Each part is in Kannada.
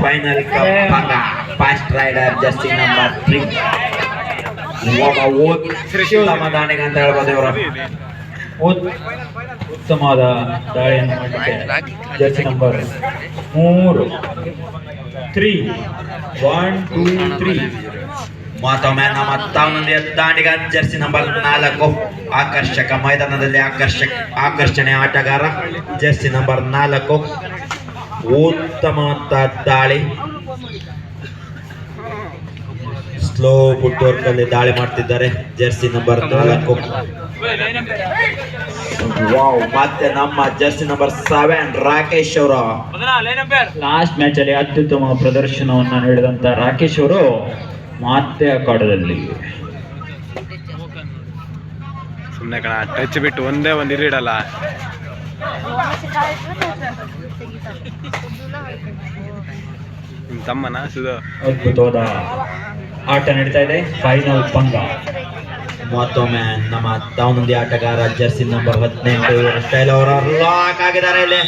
Final cup fast raider jersey number 3 ಉತ್ತಮ ದಾಳಿಗ ಅಂತ ಹೇಳ್ಬೋದು ಇವರು. ಉತ್ತಮವಾದ ದಾಳಿಯನ್ನು ಮಾಡಲಿಕ್ಕೆ ಜರ್ಸಿ ನಂಬರ್ 3 1 2 3 ಮತ್ತೊಮ್ಮೆ ನಮ್ಮ ತಾವನೊಂದಿಗೆ ದಾಂಡಿಗ ಜರ್ಸಿ ನಂಬರ್ 4 ಆಕರ್ಷಕ ಮೈದಾನದಲ್ಲಿ ಆಕರ್ಷಣೆ ಆಟಗಾರ ಜರ್ಸಿ ನಂಬರ್ 4 ಉತ್ತಮ ದಾಳಿ. ಸ್ಲೋ ಫುಟ್ವರ್ಕ್ ಅಲ್ಲಿ ದಾಳಿ ಮಾಡ್ತಿದ್ದಾರೆ ಜರ್ಸಿ ನಂಬರ್ 4. ವಾವ್, ಮತ್ತೆ ನಮ್ಮ ಜರ್ಸಿ ನಂಬರ್ 7 ರಾಕೇಶ್ ಅವರು ಲಾಸ್ಟ್ ಮ್ಯಾಚ್ ಅಲ್ಲಿ ಅತ್ಯುತ್ತಮ ಪ್ರದರ್ಶನವನ್ನು ನೀಡಿದಂತ ರಾಕೇಶ್ ಅವರು ಮತ್ತೆ ಅಖಾಡದಲ್ಲಿ. ಸುಮ್ಮನೆ ಕಣ ಟಚ್ ಬಿಟ್ಟು ಒಂದೇ ಒಂದು ಇರಿಡಲ್ಲ. ನಿಮ್ಮ ತಮ್ಮನ ಸುಧಾ ಅದ್ಭುತವಾದ ಆಟ ನಡೀತಾ ಇದೆ. ಫೈನಲ್ ಪಂಗ. ಮತ್ತೊಮ್ಮೆ ನಮ್ಮ ದಾವನಂದಿ ಆಟಗಾರ ಜರ್ಸಿ ನಂಬರ್ 18 ಸ್ಟೈಲ್ ಅವರು ಲಾಕ್ ಆಗಿದ್ದಾರೆ. ಇಲ್ಲಿ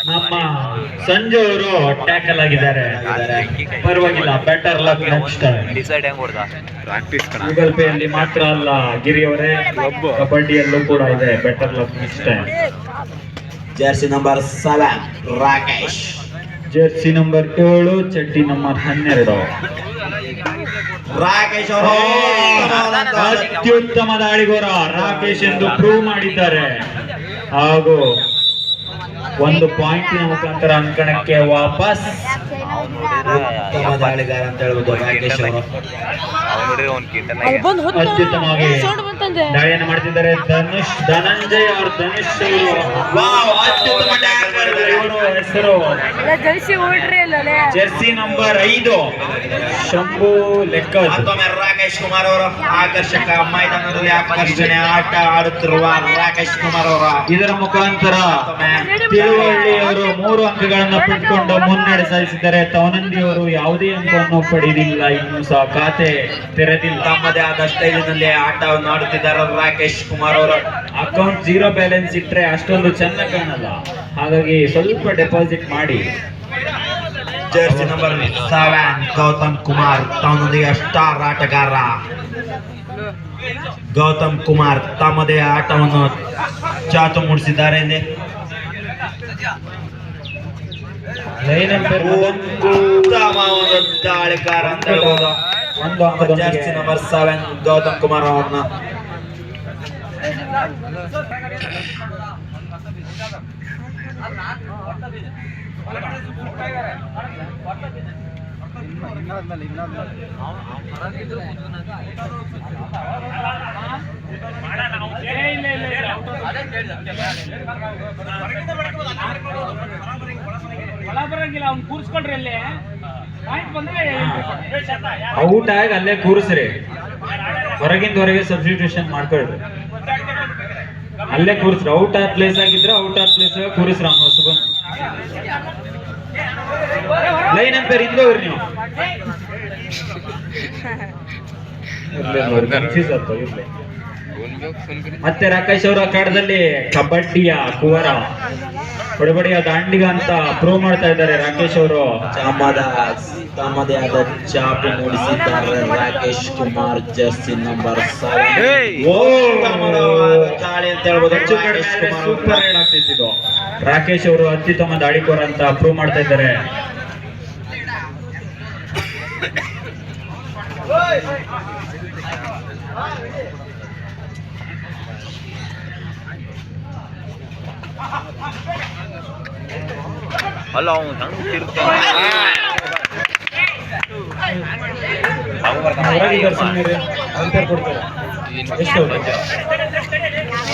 ನಮ್ಮ ಸಂಜು ಅವರು ಟ್ಯಾಕಲ್ ಆಗಿದ್ದಾರೆ. ಪರವಾಗಿಲ್ಲ, better luck next time. Practice ಕಣ. ಗೂಗಲ್ ಪೇ ಅಲ್ಲಿ ಮಾತ್ರ ಅಲ್ಲ ಗಿರಿ ಅವರೇ, ಕಬಡ್ಡಿಯಲ್ಲೂ ಕೂಡ ಇದೆ better luck next time. Jersey number 7 Rakesh. Jersey number 7 ಚಡ್ಡಿ ನಂಬರ್ 12 ರಾಕೇಶ್ ಅವರು ಅತ್ಯುತ್ತಮ ದಾಳಿಗೋರ ರಾಕೇಶ್ ಎಂದು ಪ್ರೂವ್ ಮಾಡಿದ್ದಾರೆ ಹಾಗೂ ಒಂದು ಪಾಯಿಂಟಿನ ಮುಖಾಂತರ ಅಂಕಣಕ್ಕೆ ವಾಪಸ್. ಉತ್ತಮ ದಾಳಿಗಾರ ಅಂತ ಹೇಳ್ಬೋದು ರಾಕೇಶ್ ಅವರು. ಅತ್ಯುತ್ತಮವಾಗಿ ದಾಳಿಯನ್ನು ಮಾಡ್ತಿದ್ದಾರೆ ಧನಂಜಯ್ ಅವರು. ಧನುಷ್ ಅವರು ಅತ್ಯುತ್ತಮ ಟ್ಯಾಕಲ್ ಇವರು ಹೆಸರು ಜರ್ಸಿ ನಂಬರ್ 5 ಶಂಭು ಲೆಕ್ಕ. ಮತ್ತೊಮ್ಮೆ ರಾಕೇಶ್ ಕುಮಾರ್ ಅವರು ಆಕರ್ಷಕ ಮೈದಾನದಲ್ಲಿ ಆಕರ್ಷಣೆ ಆಟ ಆಡುತ್ತಿರುವ ರಾಕೇಶ್ ಕುಮಾರ್ ಅವರ ಇದರ ಮುಖಾಂತರ ತಿಳುವಳ್ಳಿ ಅವರು 3 ಅಂಕಗಳನ್ನು ಪಡೆದುಕೊಂಡು ಮುನ್ನಡೆ ಸಾಧಿಸಿದ್ದಾರೆ. ತವನಂದಿ ಅವರು ಯಾವುದೇ ಅಂಕವನ್ನು ಪಡೆದಿಲ್ಲ, ಇನ್ನೂ ಸಹ ಖಾತೆ ತೆರೆದಿಲ್ಲ. ತಮ್ಮದೇ ಆದ ಸ್ಟೈಲಿನಲ್ಲಿ ಆಟವನ್ನು ಆಡುತ್ತಿದ್ದಾರೆ ರಾಕೇಶ್ ಕುಮಾರ್ ಅವರು. ಅಕೌಂಟ್ 0 ಬ್ಯಾಲೆನ್ಸ್ ಇಟ್ಟರೆ ಅಷ್ಟೊಂದು ಚೆನ್ನಾಗಿ ಕಾಣಲ್ಲ, ಹಾಗಾಗಿ ಸ್ವಲ್ಪ ಡೆಪಾಸಿಟ್ ಮಾಡಿ. ಜರ್ಸಿ ನಂಬರ್ 7 ಗೌತಮ್ ಕುಮಾರ್ ತಮ್ಮದೊಂದಿಗೆ ಸ್ಟಾರ್ ಆಟಗಾರ ಗೌತಮ್ ಕುಮಾರ್ ತಮ್ಮದೇ ಆಟವನ್ನು ಚಾತು ಮೂಡಿಸಿದ್ದಾರೆ. ಉತ್ತಮ ಒಂದು ದಾಳಿಗಾರ ಅಂತ ಹೇಳ್ಬೋದು. ಜರ್ಸಿ ನಂಬರ್ 7 ಗೌತಮ್ ಕುಮಾರ್ ಅವ್ರನ್ನ ಔಟ್ ಆಗಿ ಅಲ್ಲೇ ಕೂರಿಸ್ರಿ, ಹೊರಗಿಂದ ಹೊರಗೆ ಸಬ್ಸ್ಟಿಟ್ಯೂಷನ್ ಮಾಡ್ಕೊಳ್ರಿ. ಅಲ್ಲೇ ಕೂರಿಸ್ರಿ. ಔಟ್ ಆರ್ ಪ್ಲೇಸ್ ಆಗಿದ್ರೆ ಔಟ್ ಆರ್ ಪ್ಲೇಸ್ ಕೂರಿಸ್ರ ಹೊಸಬನ್. ಲೈನ್ ಅಂತಾರೆ ಹಿಂದೆ ಹೋಗ್ರಿ ನೀವು. ಕನ್ಫ್ಯೂಸ್ ಆಗ್ತದೆ ಇರ್ಲಿ. ಮತ್ತೆ ರಾಕೇಶ್ ಅವರ ಅಖಾಡದಲ್ಲಿ ಕಬಡ್ಡಿಯ ಕುವರ ಹೊಡಬಡಿಯ ದಾಂಡಿಗ ಅಂತ ಪ್ರೂವ್ ಮಾಡ್ತಾ ಇದ್ದಾರೆ ರಾಕೇಶ್ ಅವರು. ತಮ್ಮದೇ ಆದ ಚಾಪು ಮೂಡಿಸಿದ್ದಾರೆ ರಾಕೇಶ್ ಕುಮಾರ್ ಜರ್ಸಿ ನಂಬರ್ 7. ದಾಳಿ ಅಂತ ಹೇಳ್ಬೋದು. Super ride ಆಗ್ತಿದ್ದು. ರಾಕೇಶ್ ಅವರು ಅತ್ಯುತ್ತಮ ದಾಳಿಕೋರ ಅಂತ ಪ್ರೂವ್ ಮಾಡ್ತಾ ಇದ್ದಾರೆ.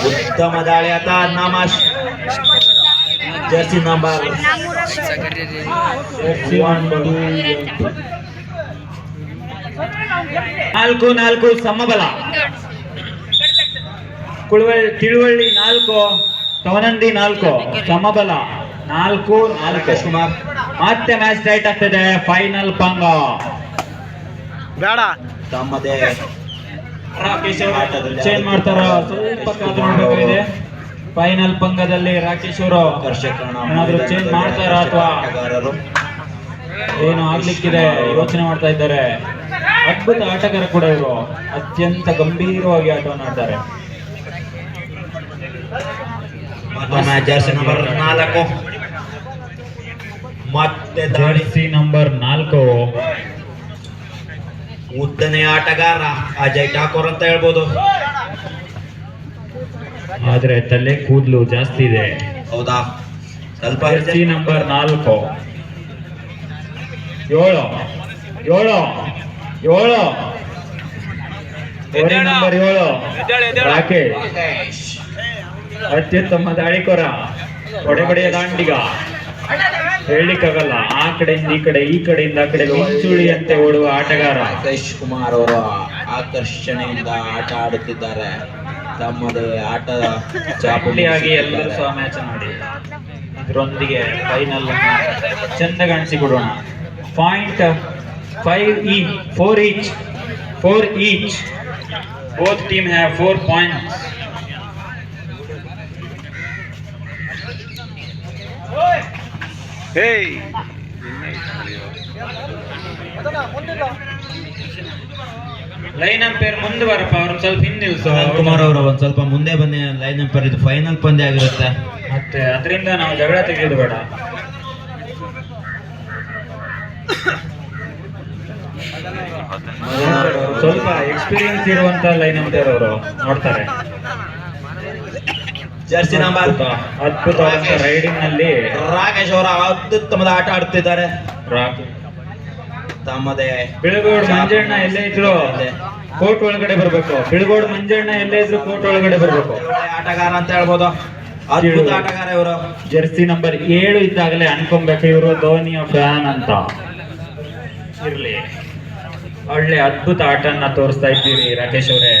ಉತ್ತಮ ದಾಳಿ ಆತ ನಮಾಶ್ ಜರ್ಸಿ ನಂಬರ್ 4 ಸಮಬಲ. ತಿಳುವಳ್ಳಿ 4, ತವನಂದಿ 4, ಸಮಬಲ 4. ಕುಮಾರ್ ಮತ್ತೆ ಮ್ಯಾಚ್ ಟೈಟ್ ಆಗ್ತದೆ. ಫೈನಲ್ ಪಂಗ. ಬೇಡ ತಮ್ಮದೇ ರಾಕೇಶ್ ಅವರು ಚೇಂಜ್ ಮಾಡ್ತಾರ, ಸ್ವಲ್ಪ ಕಾದು ನೋಡ್ಬೇಕಾಗಿದೆ. ಫೈನಲ್ ಪಂದ್ಯದಲ್ಲಿ ರಾಕೇಶ್ ಅವರು ಆಕರ್ಷಕರಣ ಏನಾದ್ರು ಚೇಂಜ್ ಮಾಡ್ತಾರಾ ಅಥವಾ ಆಟಗಾರರು ಏನು ಆಗ್ಲಿಕ್ಕಿದೆ ಯೋಚನೆ ಮಾಡ್ತಾ ಇದ್ದಾರೆ. ಅದ್ಭುತ ಆಟಗಾರ ಕೂಡ ಇವರು, ಅತ್ಯಂತ ಗಂಭೀರವಾಗಿ ಆಟವನ್ನು ಆಡ್ತಾರೆ. ಮತ್ತೊಮ್ಮೆ ಜರ್ಸಿ ನಂಬರ್ 4 ಮತ್ತೆ ದಾಳಿ. ಜರ್ಸಿ ನಂಬರ್ 4 ಉದ್ದನೆಯ ಆಟಗಾರ ಅಜಯ್ ಠಾಕೂರ್ ಅಂತ ಹೇಳ್ಬೋದು. ಆದ್ರೆ ತಲೆ ಕೂದಲು ಜಾಸ್ತಿ ಇದೆ. ಹೌದಾ? ಸ್ವಲ್ಪ ಜರ್ಸಿ ನಂಬರ್ 4 7 ನಂಬರ್ 7 ರಾಕೇಶ್ ಅತ್ಯುತ್ತಮ ದಾಳಿಕೋರ, ಹೊಡೆಬಡಿಯ ದಾಂಡಿಗ, ಹೇಳಲಿಕ್ಕಾಗಲ್ಲ. ಆ ಕಡೆಯಿಂದ ಈ ಕಡೆ, ಈ ಕಡೆಯಿಂದ ಆ ಕಡೆ ಮಿಂಚುಳಿಯಂತೆ ಓಡುವ ಆಟಗಾರ ರಾಕೇಶ್ ಕುಮಾರ್ ಅವರು ಆಕರ್ಷಣೆಯಿಂದ ಆಟ ಆಡುತ್ತಿದ್ದಾರೆ. ತಮ್ಮದೇ ಆಟ ಚಾಪುಲಿಯಾಗಿ ಎಲ್ಲರೂ ಸಹ ಮ್ಯಾಚ್ ನೋಡಿ ಇದರೊಂದಿಗೆ ಫೈನಲ್ ಚಂದ ಕಾಣಿಸಿಕೊಡೋಣ. Point 4 each. Both team have 4 points. Line umpire ಮುಂದೆ ಬರಪ್ಪ, ಅವ್ರನ್ನ ಸ್ವಲ್ಪ ಹಿಂದಿಲ್ಸು. ಕುಮಾರ್ ಅವರು ಒಂದ್ ಸ್ವಲ್ಪ ಮುಂದೆ ಬನ್ನಿ. ಲೈನ್ ಅಂಪೇರ್ ಇದು ಫೈನಲ್ ಪಂದ್ಯ ಆಗಿರುತ್ತೆ. ಮತ್ತೆ ಅದರಿಂದ ನಾವು ಜಗಳ ತೆಗೆಯೋದು ಬೇಡ. ಸ್ವಲ್ಪ ಎಕ್ಸ್ಪೀರಿಯನ್ಸ್ ಇರುವಂತ ಲೈನ್ ಅಂಪೇರ್ ಅವರು ನೋಡ್ತಾರೆ. ಜರ್ಸಿ ನಂಬರ್ ಅದ್ಭುತವಾದ ರೈಡಿಂಗ್ ನಲ್ಲಿ ರಾಕೇಶ್ ಅವರ ಅತ್ಯುತ್ತಮದ ಆಟ ಆಡುತ್ತಿದ್ದಾರೆ. ತಮ್ಮದೇ ಬಿಳಗೋಡ್ ಮಂಜಣ್ಣ ಎಲ್ಲೇ ಇದ್ರು ಕೋರ್ಟ್ ಒಳಗಡೆ ಬರ್ಬೇಕು. ಬಿಳಗೋಡ್ ಮಂಜಣ್ಣ ಎಲ್ಲೇ ಇದ್ರು ಕೋರ್ಟ್ ಒಳಗಡೆ ಬರ್ಬೇಕು. ಆಟಗಾರ ಅಂತ ಹೇಳ್ಬೋದು. ಅದ್ಭುತ ಆಟಗಾರ ಇವರು. ಜರ್ಸಿ ನಂಬರ್ 7 ಇದ್ದಾಗಲೇ ಅನ್ಕೊಬೇಕು ಇವರು ಧೋನಿಯ ಫ್ಯಾನ್ ಅಂತ. ಇರ್ಲಿ, ಒಳ್ಳೆ ಅದ್ಭುತ ಆಟನ್ನ ತೋರಿಸ್ತಾ ಇದ್ದೀರಿ ರಾಕೇಶ್ ಅವರೇ.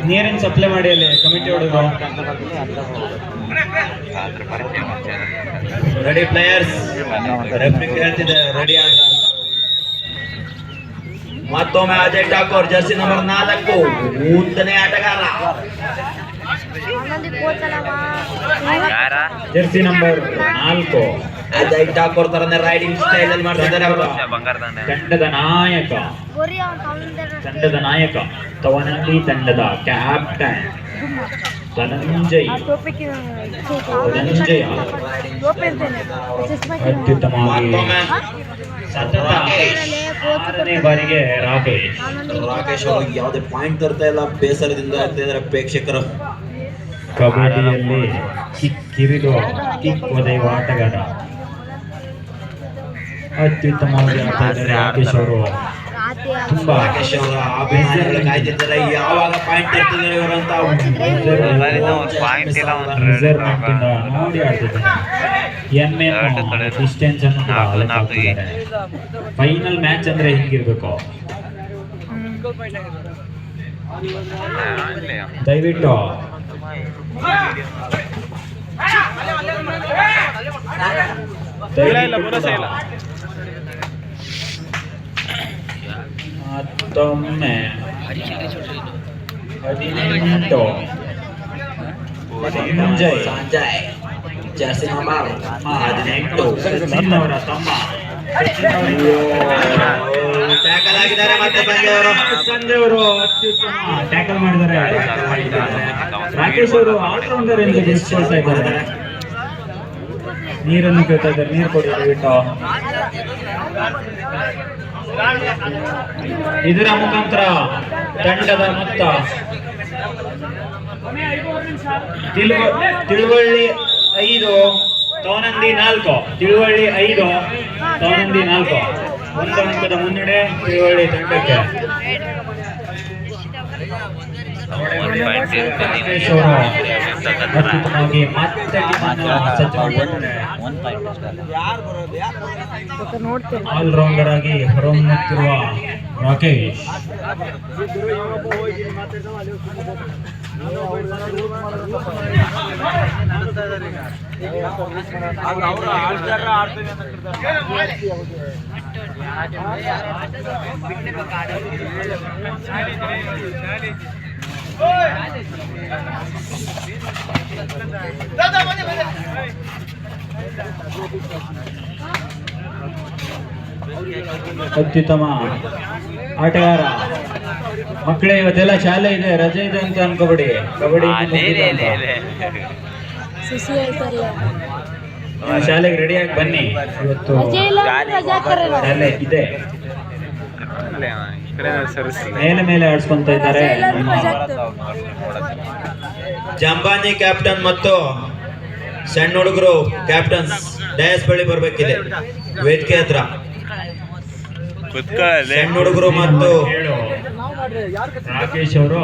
ನೀರಿನ ಸಪ್ಲೈ ಮಾಡಿ ಅಲ್ಲಿ ಕಮಿಟಿ ಹುಡುಗರು. ರೆಡಿ ಪ್ಲೇಯರ್ಸ್, ರೆಫ್ರಿ ಹೇಳ್ತಿದೆ ರೆಡಿ ಆದ್ರ ಅಂತ. ಮತ್ತೊಮ್ಮೆ ಅಜಯ್ ಠಾಕೂರ್ ಜರ್ಸಿ ನಂಬರ್ 4 ಉದ್ದನೆ ಆಟಗಾರ. ಜರ್ಸಿ ನಂಬರ್ 4 ಅಜಯ್ ಠಾಕೂರ್ ತರನೇ ರೈಡಿಂಗ್ ಸ್ಟೈಲ್ ಅಲ್ಲಿ ಮಾಡ್ತಿದ್ದಾರೆ ಅವರು. ತಂಡದ ನಾಯಕ ತವನಹಳ್ಳಿ ತಂಡದ ಕ್ಯಾಪ್ಟನ್ ಧನಂಜಯ್ ಅತ್ಯುತ್ತಮವಾಗಿ ಸತತ 6ನೇ ಬಾರಿಗೆ ರಾಕೇಶ್ ಅವರು ಯಾವುದೇ ಪಾಯಿಂಟ್ ತರ್ತಾ ಇಲ್ಲ, ಬೇಸರದಿಂದ ಇರ್ತಿದ್ದಾರೆ ಪ್ರೇಕ್ಷಕರು. ಕಬಡ್ಡಿಯಲ್ಲಿ ಕಿಕ್ ಒದೆಯುವ ಆಟಗಾರ, ಅತ್ಯುತ್ತಮವಾಗಿ ಆಡ್ತಿದ್ದಾರೆ ರಾಕೇಶ್ ಅವರು. ತುಂಬಾ ರಾಕೇಶ್ ಅವರ ಅಭಿಮಾನಿಗಳು ಕಾಯ್ತಿದ್ದಾರೆ ಯಾವಾಗ ಪಾಯಿಂಟ್ ತರ್ತಿದ್ದಾರೆ ಇವರು ಅಂತ. ಮೆಜರ್ಮೆಂಟ್ ಇಂದ ನೋಡಿ ಆಡ್ತಿದ್ದಾರೆ. ಡಿಸ್ಟೆನ್ಸ್ ಅನ್ನು ಕೂಡ ಲೆಕ್ಕ ಹಾಕ್ತಿದ್ದಾರೆ. ಫೈನಲ್ ಮ್ಯಾಚ್ ಅಂದ್ರೆ ಹಿಂಗಿರ್ಬೇಕು. ದಯವಿಟ್ಟು ಮತ್ತೊಮ್ಮೆ 18 ಸಂಜಯ್ ಜರ್ಸಿ ನಂಬರ್ 18 ಸಚಿನ್ ಅವರ ತಮ್ಮ ಟ್ಯಾಕಲ್ ಆಗಿದ್ದಾರೆ. ಮತ್ತೆ ಸಂಜಯ್ ಅವರು ಅತ್ಯುತ್ತಮ ಟ್ಯಾಕಲ್ ಮಾಡಿದ್ದಾರೆ. ರಾಕೇಶ್ ಅವರು ಆಲ್ರೌಂಡರ್ ಎಂದು ಘೋಷಿಸ್ತಾ ಇದ್ದಾರೆ. ನೀರನ್ನು ಕೇಳ್ತಾ ಇದ್ದಾರೆ, ನೀರು ಕೊಡಿ ದಯವಿಟ್ಟು. ಇದರ ಮುಖಾಂತರ ತಂಡದ ಮೊತ್ತ ತಿಳುವಳ್ಳಿ 5 ತವನಂದಿ 4. ತಿಳುವಳ್ಳಿ 5 ತವನಂದಿ 4. ಒಂದು ಅಂಕದ ಮುನ್ನಡೆ ತಿಳುವಳ್ಳಿ ತಂಡಕ್ಕೆ. ರಾಕೇಶ್ ಅವರು ಅತ್ಯುತ್ತಮವಾಗಿ ಮತ್ತೆ ಟೀಮನ್ನು ಸಜ್ಜು ಮಾಡಿದ್ದಾರೆ. ಆಲ್ರೌಂಡರ್ ಆಗಿ ಹೊರಹೊಮ್ಮುತ್ತಿರುವ ರಾಕೇಶ್. ಅತ್ಯುತ್ತಮ ಆಟಗಾರ. ಮಕ್ಕಳೇ ಇವತ್ತೆಲ್ಲ ಶಾಲೆ ಇದೆ, ರಜೆ ಇದೆ ಅಂತ ಅನ್ಕೋಬೇಡಿ. ಕಬಡ್ಡಿ ಶಾಲೆಗೆ ರೆಡಿಯಾಗಿ ಬನ್ನಿ. ಇವತ್ತು ಶಾಲೆ ಇದೆ. ಮೇಲೆ ಆಡಿಸ್ಕೊಂತ ಇದ್ದಾರೆ. ಜಂಬಾನಿ ಕ್ಯಾಪ್ಟನ್ ಮತ್ತು ಸಣ್ಣ ಹುಡುಗರು ಕ್ಯಾಪ್ಟನ್ಸ್ ಡಯಸ್ ಬಳಿ ಬರ್ಬೇಕಿದೆ ವೇದಿಕೆ ಹತ್ರ. ಸಣ್ಣ ಹುಡುಗರು ಮತ್ತು ರಾಕೇಶ್ ಅವರು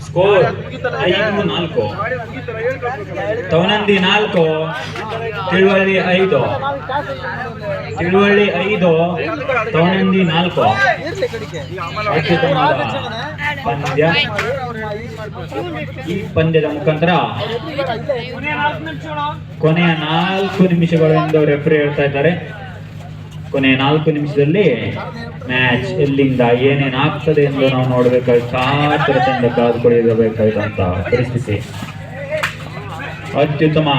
ಸ್ಕೋರ್ 5-4. ತವನಂದಿ 4, ತಿಳುವಳ್ಳಿ 5. ತಿಳುವಳ್ಳಿ 5, ತವನಂದಿ 4. ಅತ್ಯುತ್ತಮವಾದ ಪಂದ್ಯ. ಈ ಪಂದ್ಯದ ಮುಖಾಂತರ ಕೊನೆಯ 4 ನಿಮಿಷಗಳು ಎಂದು ರೆಫ್ರಿ ಹೇಳ್ತಾ ಇದ್ದಾರೆ. ಕೊನೆಯ 4 ನಿಮಿಷದಲ್ಲಿ ಮ್ಯಾಚ್ ಎಲ್ಲಿಂದ ಏನೇನು ಆಗ್ತದೆ ಎಂದು ನಾವು ನೋಡಬೇಕಾಗಿ ಕಾತರತೆಯಿಂದ ಕಾದುಕೊಳ್ಳಬೇಕಾದಂತ ಪರಿಸ್ಥಿತಿ. ಅತ್ಯುತ್ತಮ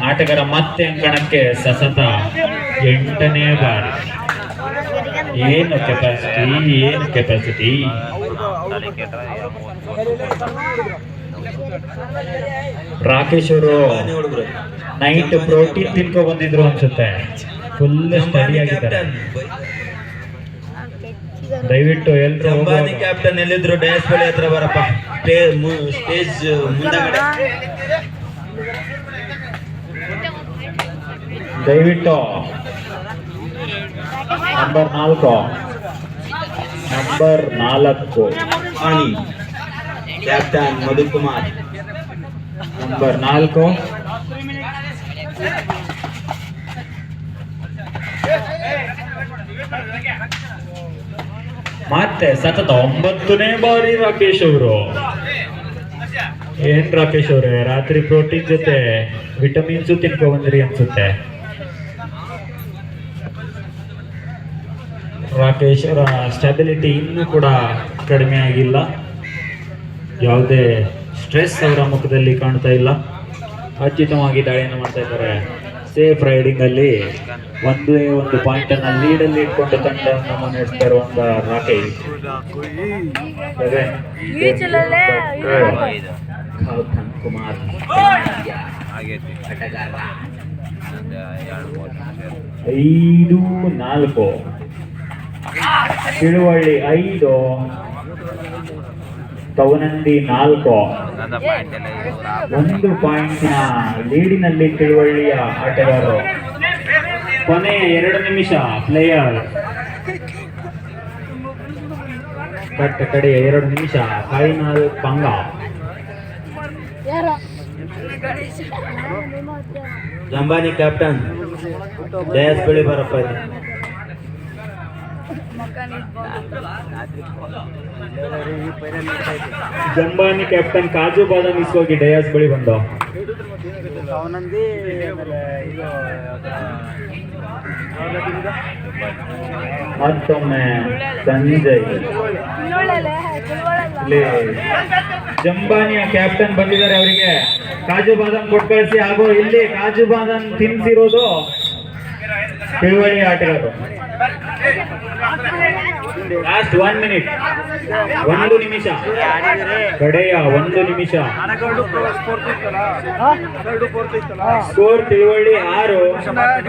ಆಟಗಾರ ಮತ್ತೆ ಅಂಕಣಕ್ಕೆ ಸತತ 8ನೇ ಬಾರಿ. ಏನು ಕೆಪಾಸಿಟಿ. ರಾಕೇಶ್ ಅವರು ನೈಟ್ ಪ್ರೋಟೀನ್ ತಿನ್ಕೊ ಬಂದಿದ್ರು ಅನ್ಸುತ್ತೆ. ಫುಲ್ ಸ್ಟಡಿ ಆಗಿದ್ದಾರೆ. ದಯವಿಟ್ಟು ಎಲ್ರು ಜಂಬಾನಿ ಕ್ಯಾಪ್ಟನ್ ಎಲ್ಲಿದ್ರು ಡ್ಯಾಶ್ ಬಳಿ ಹತ್ರ ಬರಪ್ಪ. ಸ್ಟೇಜ್ ಮುಂದಗಡೆ ದಯವಿಟ್ಟು ನಂಬರ್ 4 ಆನಿ ಕ್ಯಾಪ್ಟನ್ ಮಧುಕುಮಾರ್. ನಂಬರ್ 4 ಮತ್ತೆ ಸತತ 9ನೇ ಬಾರಿ ರಾಕೇಶ್ ಅವರು. ಏನ್ ರಾಕೇಶ್ ಅವ್ರೆ, ರಾತ್ರಿ ಪ್ರೋಟೀನ್ ಜೊತೆ ವಿಟಮಿನ್ಸ್ ತಿನ್ಕೊ ಬಂದ್ರಿ ಅನ್ಸುತ್ತೆ. ರಾಕೇಶ್ ಅವರ ಸ್ಟೆಬಿಲಿಟಿ ಇನ್ನೂ ಕೂಡ ಕಡಿಮೆ ಆಗಿಲ್ಲ. ಯಾವುದೇ ಸ್ಟ್ರೆಸ್ ಅವರ ಮುಖದಲ್ಲಿ ಕಾಣ್ತಾ ಇಲ್ಲ. ಅತ್ಯುತ್ತಮವಾಗಿ ದಾಳಿಯನ್ನು ಮಾಡ್ತಾ ಇದ್ದಾರೆ. ಸೇಫ್ ರೈಡಿಂಗ್ ಅಲ್ಲಿ ಒಂದೇ ಒಂದು ಪಾಯಿಂಟ್ ಅನ್ನ ಲೀಡ್ ಅಲ್ಲಿ ಇಟ್ಕೊಂಡು ತಂಡವನ್ನು ಮುನ್ನಡೆಸ್ತಾ ಇರುವಂತ ರಾಕೇಶ್. ಗೌತಮ್ ಕುಮಾರ್ 5-4. ತಿಳುವಳ್ಳಿ 5, ತವನಂದಿ 4. 1 ಪಾಯಿಂಟಿನ ಲೀಡಿನಲ್ಲಿ ತಿಳುವಳ್ಳಿಯ ಆಟಗಾರರು. ಕೊನೆಯ 2 ನಿಮಿಷ ಪ್ಲೇಯರ್. ಕಡೆಯ 2 ನಿಮಿಷ ಫೈನಲ್ ಪಂಗ. ಜಂಬಾನಿ ಕ್ಯಾಪ್ಟನ್ ಡ್ಯಾಶ್ ಬಳಿ ಬರಪ್ಪ. ಇದೆ ಜಂಬಾನಿ ಕ್ಯಾಪ್ಟನ್ ಕಾಜು ಬಾದಾಮ್ ಇಸ್ಕೋಗಿ ಡಯಾಸ್ ಬಳಿ ಬಂದ. ಮತ್ತೊಮ್ಮೆ ಸಂಜಯ್. ಜಂಬಾನಿಯ ಕ್ಯಾಪ್ಟನ್ ಬಂದಿದ್ದಾರೆ. ಅವರಿಗೆ ಕಾಜು ಬಾದಾಮ್ ಕೊಟ್ಟು ಕಳಿಸಿ. ಹಾಗೂ ಇಲ್ಲಿ ಕಾಜು ಬಾದಾಮ್ ತಿನ್ಸಿರೋದು ತಿಳುವಳಿ ಆಟಗಾರರು. ಲಾಸ್ಟ್ 1 ಮಿನಿಟ್, 1 ನಿಮಿಷ, ಕಡೆಯ 1 ನಿಮಿಷ. ಸ್ಕೋರ್ ತಿಳುವಳ್ಳಿ 6,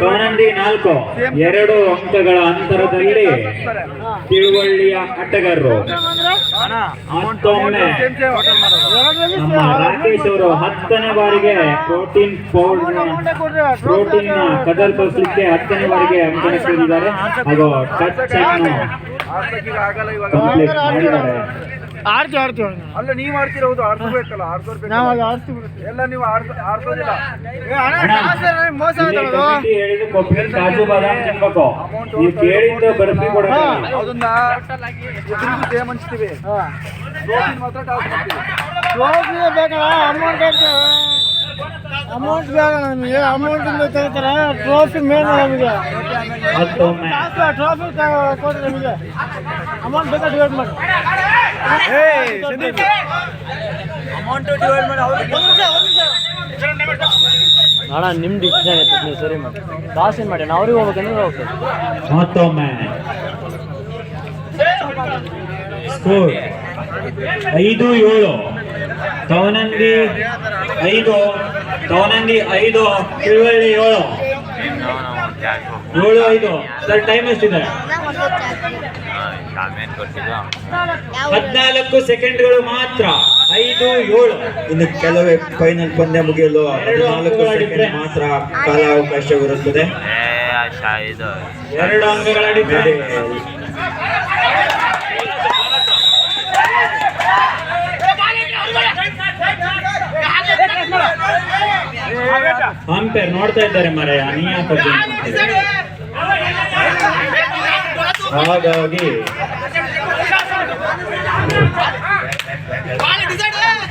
ತವನಂದಿ 4. 2 ಅಂಕಗಳ ಅಂತರದಲ್ಲಿ ತಿಳುವಳ್ಳಿಯ ಆಟಗಾರರು. ಮತ್ತೊಮ್ಮೆ ನಮ್ಮ ರಾಕೇಶ್ ಅವರು 10ನೇ ಬಾರಿಗೆ ಪ್ರೋಟೀನ್ ಕದರ್ ತೋರಿಸಲಿಕ್ಕೆ 10ನೇ ಬಾರಿಗೆ ಅಂಕಣ ಸೇರಿದ್ದಾರೆ ಹಾಗೂ ಟಚ್ ಅನ್ನು ಕಂಪ್ಲೀಟ್ ಮಾಡಿದ್ದಾರೆ. ಅಲ್ಲ ನೀವು ಆಡ್ತಿರೋದು ಆಡ್ಸಬೇಕಲ್ಲ, ಎಲ್ಲ ನೀವು ಆಡ್ಸೋದಿಲ್ಲ. ಕಮಿಟಿ ಹೇಳಿದ್ದು ಕೊಬ್ಬರಿ ಕಾಜು ಬಾದಾಮ್ ತಿನ್ಬೇಕು, ನೀವು ಕೇಳಿದ್ದು ಬರ್ಫಿ ಕೊಡ. ಅದನ್ನ ಸೇಮ್ ಹಂಚ್ತೀವಿ, ಮಾತ್ರ ಟಾಸ್ ಮಾಡ್ತೀವಿ. ಅಮೌಂಟ್ ಬೇಡ ನಮಗೆ, ಅಮೌಂಟ್ ಇಂದ ತಗೋತಾರ. ಟ್ರೋಫಿ ಮೇನ್ ನಮಗೆ, ಮತ್ತೊಮ್ಮೆ ಟ್ರೋಫಿ ಕೊಡ್ರಿ ನಮಗೆ. ಅಮೌಂಟ್ ಬೇಕಾ ಡಿವೈಡ್ ಮಾಡಿ, ಅಮೌಂಟ್ ಡಿವೈಡ್ ಮಾಡಿ. ಅಣ್ಣ ನಿಮ್ದು ಇಷ್ಟ ಆಗತ್ತೆ, ನೀವು ಸರಿ ಮಾಡಿ ಕಾಸು ಏನು ಮಾಡಿ, ನಾವು ಅವ್ರಿಗೆ ಹೋಗ್ಬೇಕಂದ್ರೆ ಹೋಗ್ತೇವೆ. ಮತ್ತೊಮ್ಮೆ ಸ್ಕೋರ್ 5-7. ತವನಂದಿ 5 ಕಿರುವಳ್ಳಿ 7. ಸರ್ ಟೈಮ್ ಎಷ್ಟಿದೆ? 14 ಸೆಕೆಂಡ್ಗಳು ಮಾತ್ರ. 5-7. ಇನ್ನು ಕೆಲವೇ ಫೈನಲ್ ಪಂದ್ಯ ಮುಗಿಯಲು 14 ಸೆಕೆಂಡ್ ಮಾತ್ರ ಕಾಲಾವಕಾಶವಿರುತ್ತದೆ. 2 ಅಂಕಗಳ ಅಡಿಪಾಯ. ಅಂಪೇರ್ ನೋಡ್ತಾ ಇದ್ದಾರೆ ಮರೆಯ, ನೀ ಯಾಕೆ ಹಾಗಾಗಿ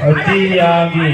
ಅತಿಯಾಗಿ